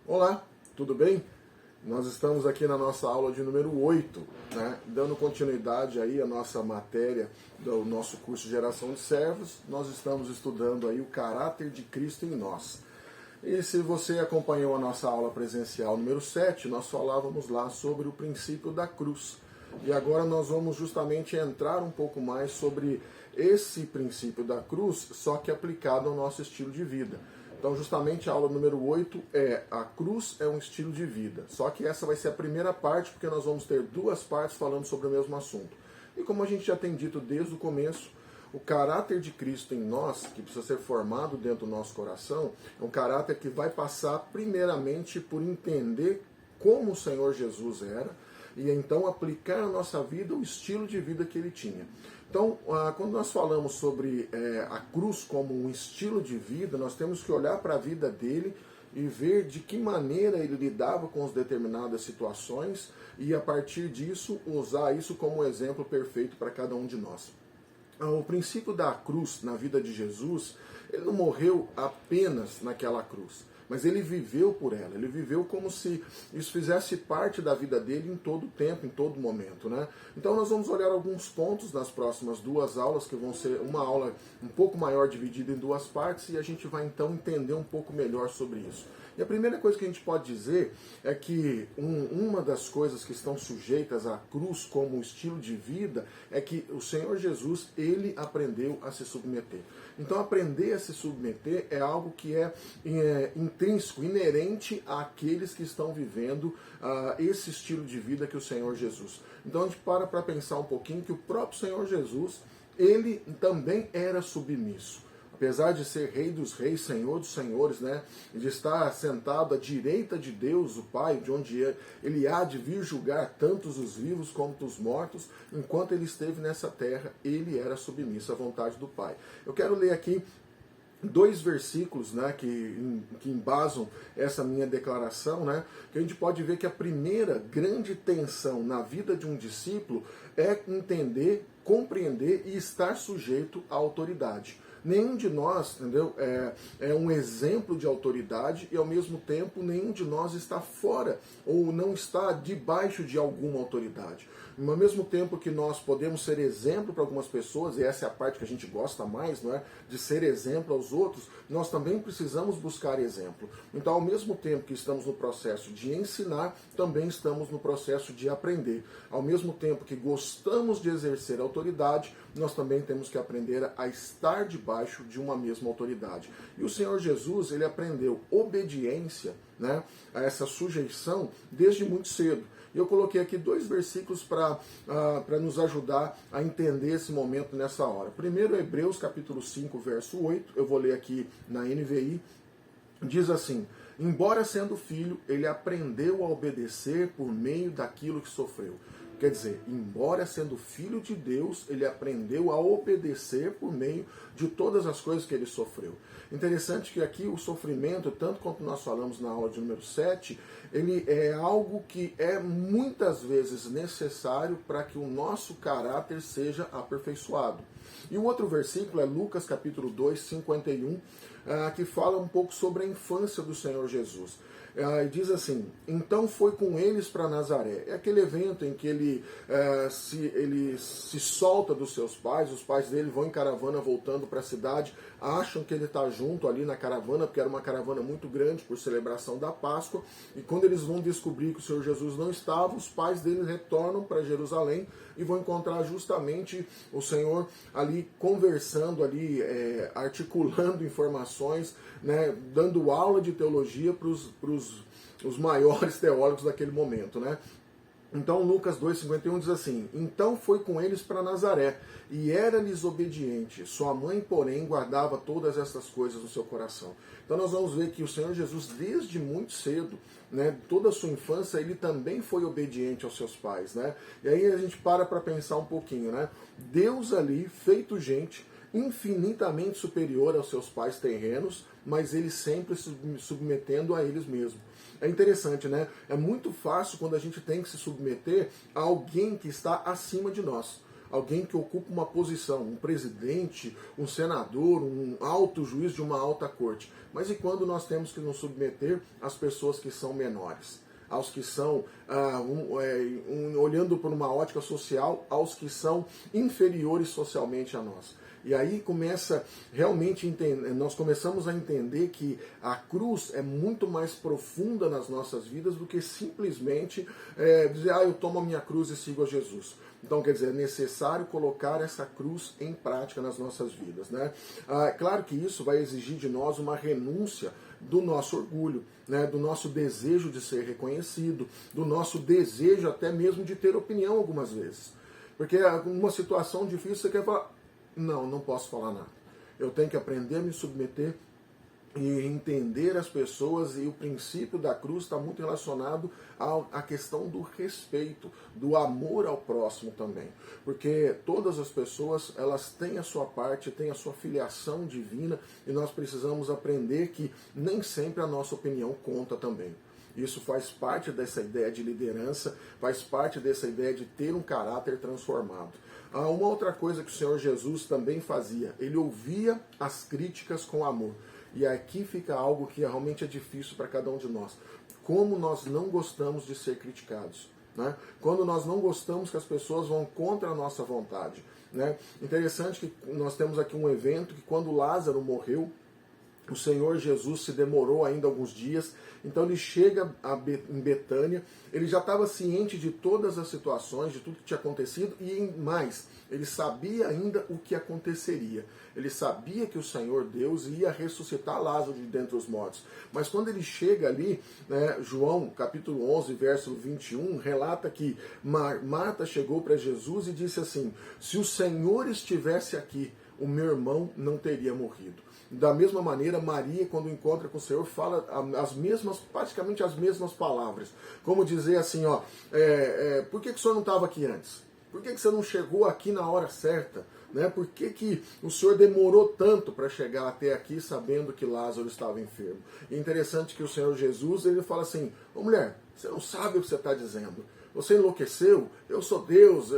Olá, tudo bem? Nós estamos aqui na nossa aula de número 8, né? Dando continuidade aí à nossa matéria do nosso curso de Geração de Servos. Nós estamos estudando aí o caráter de Cristo em nós. E se você acompanhou a nossa aula presencial número 7, nós falávamos lá sobre o princípio da cruz. E agora nós vamos justamente entrar um pouco mais sobre esse princípio da cruz, só que aplicado ao nosso estilo de vida. Então, justamente a aula número 8 é a cruz é um estilo de vida. Só que essa vai ser a primeira parte, porque nós vamos ter duas partes falando sobre o mesmo assunto. E como a gente já tem dito desde o começo, o caráter de Cristo em nós, que precisa ser formado dentro do nosso coração, é um caráter que vai passar primeiramente por entender como o Senhor Jesus era e então aplicar na nossa vida o estilo de vida que ele tinha. Então, quando nós falamos sobre a cruz como um estilo de vida, nós temos que olhar para a vida dele e ver de que maneira ele lidava com as determinadas situações e, a partir disso, usar isso como exemplo perfeito para cada um de nós. O princípio da cruz na vida de Jesus, ele não morreu apenas naquela cruz, mas ele viveu por ela, ele viveu como se isso fizesse parte da vida dele em todo tempo, em todo momento, né? Então nós vamos olhar alguns pontos nas próximas duas aulas, que vão ser uma aula um pouco maior dividida em duas partes, e a gente vai então entender um pouco melhor sobre isso. E a primeira coisa que a gente pode dizer é que uma das coisas que estão sujeitas à cruz como estilo de vida é que o Senhor Jesus, ele aprendeu a se submeter. Então aprender a se submeter é algo que é intrínseco, inerente àqueles que estão vivendo esse estilo de vida que o Senhor Jesus. Então a gente para pensar um pouquinho que o próprio Senhor Jesus, ele também era submisso. Apesar de ser Rei dos Reis, Senhor dos Senhores, né, de estar sentado à direita de Deus, o Pai, de onde ele há de vir julgar tantos os vivos como os mortos, enquanto ele esteve nessa terra, ele era submisso à vontade do Pai. Eu quero ler aqui dois versículos, né, que embasam essa minha declaração, né, que a gente pode ver que a primeira grande tensão na vida de um discípulo é entender, compreender e estar sujeito à autoridade. Nenhum de nós, entendeu, é um exemplo de autoridade e, ao mesmo tempo, nenhum de nós está fora ou não está debaixo de alguma autoridade. Ao mesmo tempo que nós podemos ser exemplo para algumas pessoas, e essa é a parte que a gente gosta mais, não é? De ser exemplo aos outros, nós também precisamos buscar exemplo. Então, ao mesmo tempo que estamos no processo de ensinar, também estamos no processo de aprender. Ao mesmo tempo que gostamos de exercer autoridade, nós também temos que aprender a estar debaixo de uma mesma autoridade. E o Senhor Jesus, ele aprendeu obediência, né, a essa sujeição desde muito cedo. E eu coloquei aqui dois versículos para nos ajudar a entender esse momento nessa hora. Primeiro, Hebreus capítulo 5, verso 8, eu vou ler aqui na NVI, diz assim: embora sendo filho, ele aprendeu a obedecer por meio daquilo que sofreu. Quer dizer, embora sendo filho de Deus, ele aprendeu a obedecer por meio de todas as coisas que ele sofreu. Interessante que aqui o sofrimento, tanto quanto nós falamos na aula de número 7, ele é algo que é muitas vezes necessário para que o nosso caráter seja aperfeiçoado. E o outro versículo é Lucas capítulo 2, 51, que fala um pouco sobre a infância do Senhor Jesus. E diz assim: então foi com eles para Nazaré. É aquele evento em que ele se solta dos seus pais, os pais dele vão em caravana voltando para a cidade, acham que ele está junto ali na caravana, porque era uma caravana muito grande por celebração da Páscoa, e quando eles vão descobrir que o Senhor Jesus não estava, os pais dele retornam para Jerusalém e vão encontrar justamente o Senhor ali conversando, ali articulando informações, né, dando aula de teologia para os maiores teólogos daquele momento, né? Então Lucas 2,51 diz assim: então foi com eles para Nazaré, e era-lhes obediente. Sua mãe, porém, guardava todas essas coisas no seu coração. Então nós vamos ver que o Senhor Jesus, desde muito cedo, né, toda a sua infância, ele também foi obediente aos seus pais, né? E aí a gente para pensar um pouquinho, né? Deus ali, feito gente, infinitamente superior aos seus pais terrenos, mas ele sempre submetendo a eles mesmos. É interessante, né? É muito fácil quando a gente tem que se submeter a alguém que está acima de nós. alguém que ocupa uma posição, um presidente, um senador, um alto juiz de uma alta corte. Mas e quando nós temos que nos submeter às pessoas que são menores? Aos que são, olhando por uma ótica social, aos que são inferiores socialmente a nós. E aí começa realmente, nós começamos a entender que a cruz é muito mais profunda nas nossas vidas do que simplesmente dizer, eu tomo a minha cruz e sigo a Jesus. Então, quer dizer, é necessário colocar essa cruz em prática nas nossas vidas, né? Claro que isso vai exigir de nós uma renúncia do nosso orgulho, né, do nosso desejo de ser reconhecido, do nosso desejo até mesmo de ter opinião algumas vezes. Porque numa situação difícil você quer falar, não posso falar nada. Eu tenho que aprender a me submeter e entender as pessoas, e o princípio da cruz está muito relacionado à questão do respeito, do amor ao próximo também. Porque todas as pessoas, elas têm a sua parte, têm a sua filiação divina, e nós precisamos aprender que nem sempre a nossa opinião conta também. Isso faz parte dessa ideia de liderança, faz parte dessa ideia de ter um caráter transformado. Uma outra coisa que o Senhor Jesus também fazia, ele ouvia as críticas com amor. E aqui fica algo que realmente é difícil para cada um de nós. Como nós não gostamos de ser criticados, né? Quando nós não gostamos que as pessoas vão contra a nossa vontade, né? Interessante que nós temos aqui um evento que quando Lázaro morreu, o Senhor Jesus se demorou ainda alguns dias, então ele chega em Betânia, ele já estava ciente de todas as situações, de tudo que tinha acontecido, e mais, ele sabia ainda o que aconteceria. Ele sabia que o Senhor Deus ia ressuscitar Lázaro de dentre os mortos. Mas quando ele chega ali, né, João capítulo 11, verso 21, relata que Marta chegou para Jesus e disse assim, se o Senhor estivesse aqui, o meu irmão não teria morrido. Da mesma maneira, Maria, quando encontra com o Senhor, fala praticamente as mesmas palavras. Como dizer assim, por que o Senhor não estava aqui antes? Por que você não chegou aqui na hora certa? Né? Por que o Senhor demorou tanto para chegar até aqui sabendo que Lázaro estava enfermo? E é interessante que o Senhor Jesus, ele fala assim, mulher, você não sabe o que você está dizendo. Você enlouqueceu? Eu sou Deus.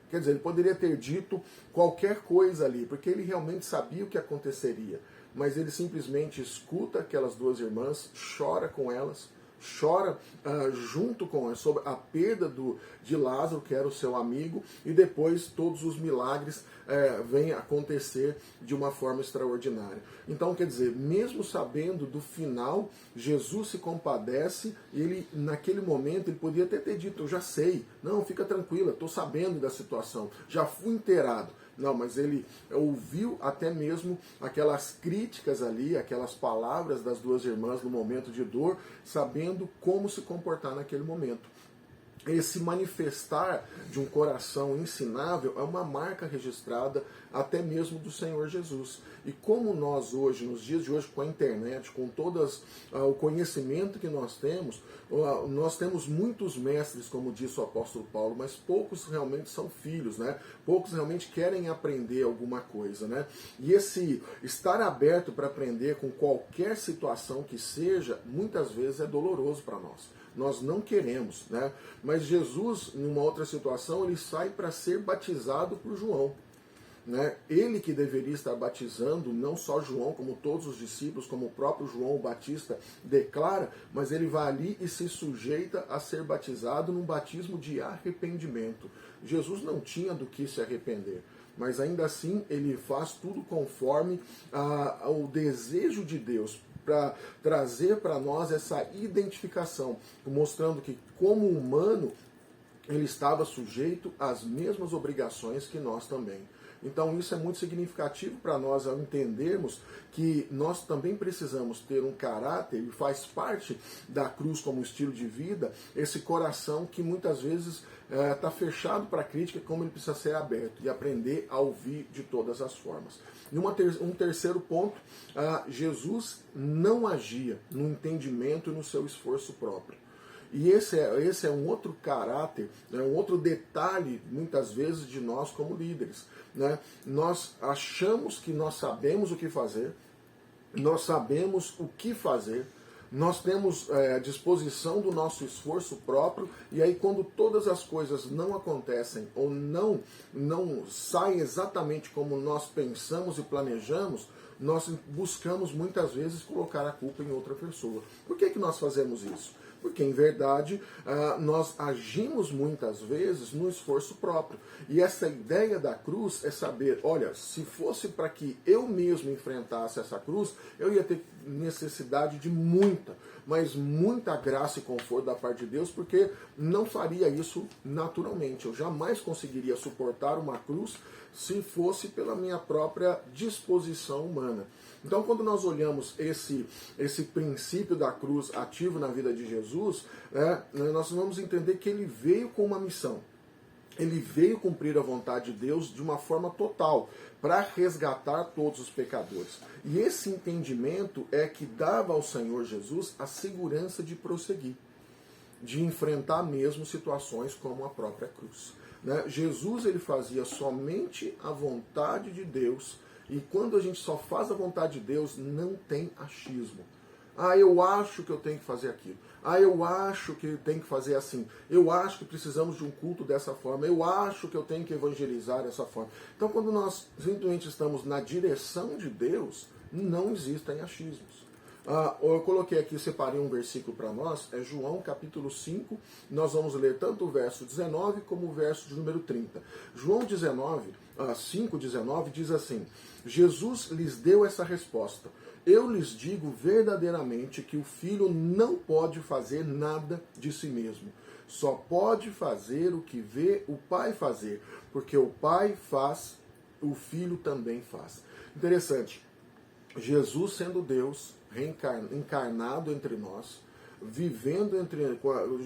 Quer dizer, ele poderia ter dito qualquer coisa ali, porque ele realmente sabia o que aconteceria. Mas ele simplesmente escuta aquelas duas irmãs, chora com elas, chora junto com elas sobre a perda de Lázaro, que era o seu amigo, e depois todos os milagres vêm acontecer de uma forma extraordinária. Então, quer dizer, mesmo sabendo do final, Jesus se compadece, e ele, naquele momento, ele podia até ter dito, eu já sei, não, fica tranquila, estou sabendo da situação, já fui inteirado. Não, mas ele ouviu até mesmo aquelas críticas ali, aquelas palavras das duas irmãs no momento de dor, sabendo como se comportar naquele momento. Esse manifestar de um coração ensinável é uma marca registrada até mesmo do Senhor Jesus. E como nós hoje, nos dias de hoje, com a internet, com todo o conhecimento que nós temos muitos mestres, como disse o apóstolo Paulo, mas poucos realmente são filhos, né? Poucos realmente querem aprender alguma coisa, né? E esse estar aberto para aprender com qualquer situação que seja, muitas vezes é doloroso para nós. Nós não queremos, né? Mas Jesus, em uma outra situação, ele sai para ser batizado por João. Né? Ele que deveria estar batizando, não só João, como todos os discípulos, como o próprio João Batista declara, mas ele vai ali e se sujeita a ser batizado num batismo de arrependimento. Jesus não tinha do que se arrepender, mas ainda assim ele faz tudo conforme ao desejo de Deus, para trazer para nós essa identificação, mostrando que como humano ele estava sujeito às mesmas obrigações que nós também. Então isso é muito significativo para nós ao entendermos que nós também precisamos ter um caráter, e faz parte da cruz como estilo de vida, esse coração que muitas vezes está fechado para a crítica, como ele precisa ser aberto e aprender a ouvir de todas as formas. E um terceiro ponto, Jesus não agia no entendimento e no seu esforço próprio. E esse é um outro caráter, né, um outro detalhe, muitas vezes, de nós como líderes. Né? Nós achamos que nós sabemos o que fazer, nós sabemos o que fazer, Nós temos a disposição do nosso esforço próprio, e aí quando todas as coisas não acontecem ou não saem exatamente como nós pensamos e planejamos, nós buscamos muitas vezes colocar a culpa em outra pessoa. Por que nós fazemos isso? Porque, em verdade, nós agimos muitas vezes no esforço próprio. E essa ideia da cruz é saber, olha, se fosse para que eu mesmo enfrentasse essa cruz, eu ia ter necessidade de muita, mas muita graça e conforto da parte de Deus, porque não faria isso naturalmente. Eu jamais conseguiria suportar uma cruz se fosse pela minha própria disposição humana. Então, quando nós olhamos esse princípio da cruz ativo na vida de Jesus, nós vamos entender que ele veio com uma missão. Ele veio cumprir a vontade de Deus de uma forma total, para resgatar todos os pecadores. E esse entendimento é que dava ao Senhor Jesus a segurança de prosseguir, de enfrentar mesmo situações como a própria cruz. Jesus, ele fazia somente a vontade de Deus, e quando a gente só faz a vontade de Deus, não tem achismo. Eu acho que eu tenho que fazer aquilo. Eu acho que tem que fazer assim. Eu acho que precisamos de um culto dessa forma. Eu acho que eu tenho que evangelizar dessa forma. Então, quando nós simplesmente estamos na direção de Deus, não existem achismos. Eu coloquei aqui, separei um versículo para nós, é João capítulo 5, nós vamos ler tanto o verso 19 como o verso de número 30. João 5,19 diz assim: Jesus lhes deu essa resposta: eu lhes digo verdadeiramente que o Filho não pode fazer nada de si mesmo. Só pode fazer o que vê o Pai fazer, porque o Pai faz, o Filho também faz. Interessante, Jesus sendo Deus, encarnado entre nós, vivendo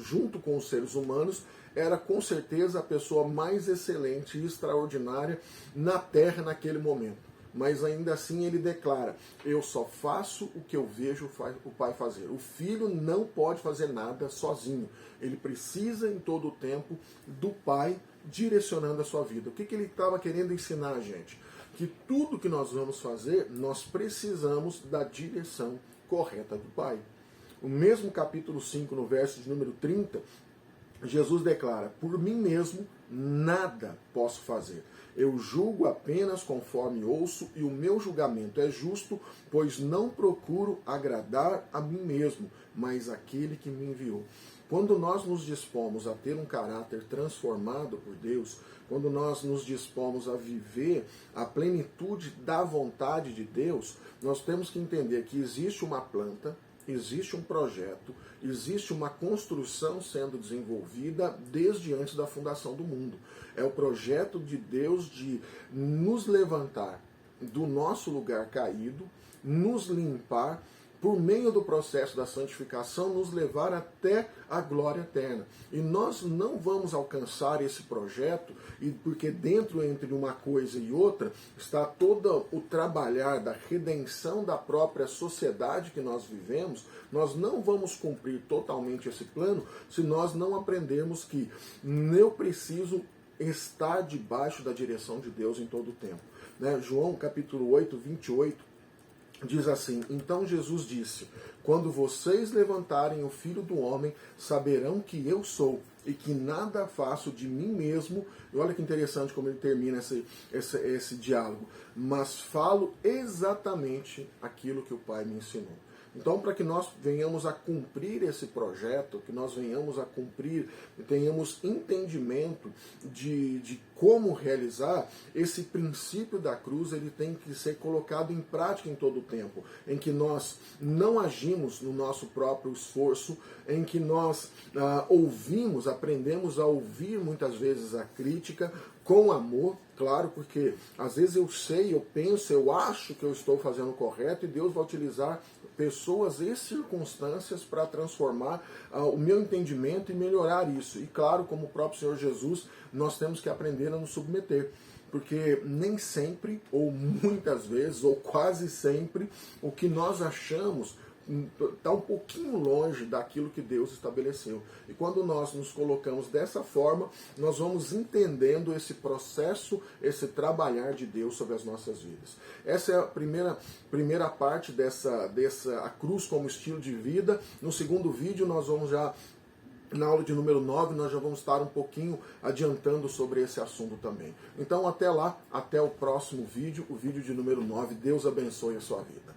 junto com os seres humanos, era com certeza a pessoa mais excelente e extraordinária na Terra naquele momento. Mas ainda assim ele declara: eu só faço o que eu vejo o Pai fazer. O Filho não pode fazer nada sozinho. Ele precisa em todo o tempo do Pai direcionando a sua vida. O que ele estava querendo ensinar a gente? Que tudo que nós vamos fazer, nós precisamos da direção correta do Pai. O mesmo capítulo 5, no verso de número 30, Jesus declara: por mim mesmo nada posso fazer. Eu julgo apenas conforme ouço, e o meu julgamento é justo, pois não procuro agradar a mim mesmo, mas aquele que me enviou. Quando nós nos dispomos a ter um caráter transformado por Deus, quando nós nos dispomos a viver a plenitude da vontade de Deus, nós temos que entender que existe uma planta, existe um projeto, existe uma construção sendo desenvolvida desde antes da fundação do mundo. É o projeto de Deus de nos levantar do nosso lugar caído, nos limpar, por meio do processo da santificação, nos levar até a glória eterna. E nós não vamos alcançar esse projeto, porque dentro entre uma coisa e outra está todo o trabalhar da redenção da própria sociedade que nós vivemos. Nós não vamos cumprir totalmente esse plano se nós não aprendermos que eu preciso estar debaixo da direção de Deus em todo o tempo. João capítulo 8, 28, diz assim: então Jesus disse: quando vocês levantarem o Filho do Homem, saberão que eu sou, e que nada faço de mim mesmo. E olha que interessante como ele termina esse diálogo. Mas falo exatamente aquilo que o Pai me ensinou. Então, para que nós venhamos a cumprir esse projeto, que nós venhamos a cumprir, tenhamos entendimento de como realizar, esse princípio da cruz, ele tem que ser colocado em prática em todo o tempo, em que nós não agimos no nosso próprio esforço, em que nós aprendemos a ouvir muitas vezes a crítica com amor, claro, porque às vezes eu sei, eu penso, eu acho que eu estou fazendo o correto, e Deus vai utilizar pessoas e circunstâncias para transformar o meu entendimento e melhorar isso. E claro, como o próprio Senhor Jesus, nós temos que aprender a nos submeter, porque nem sempre, ou muitas vezes, ou quase sempre, o que nós achamos está um pouquinho longe daquilo que Deus estabeleceu. E quando nós nos colocamos dessa forma, nós vamos entendendo esse processo, esse trabalhar de Deus sobre as nossas vidas. Essa é a primeira parte dessa a cruz como estilo de vida. No segundo vídeo nós vamos já, na aula de número 9, nós já vamos estar um pouquinho adiantando sobre esse assunto também. Então até lá, até o próximo vídeo, o vídeo de número 9. Deus abençoe a sua vida.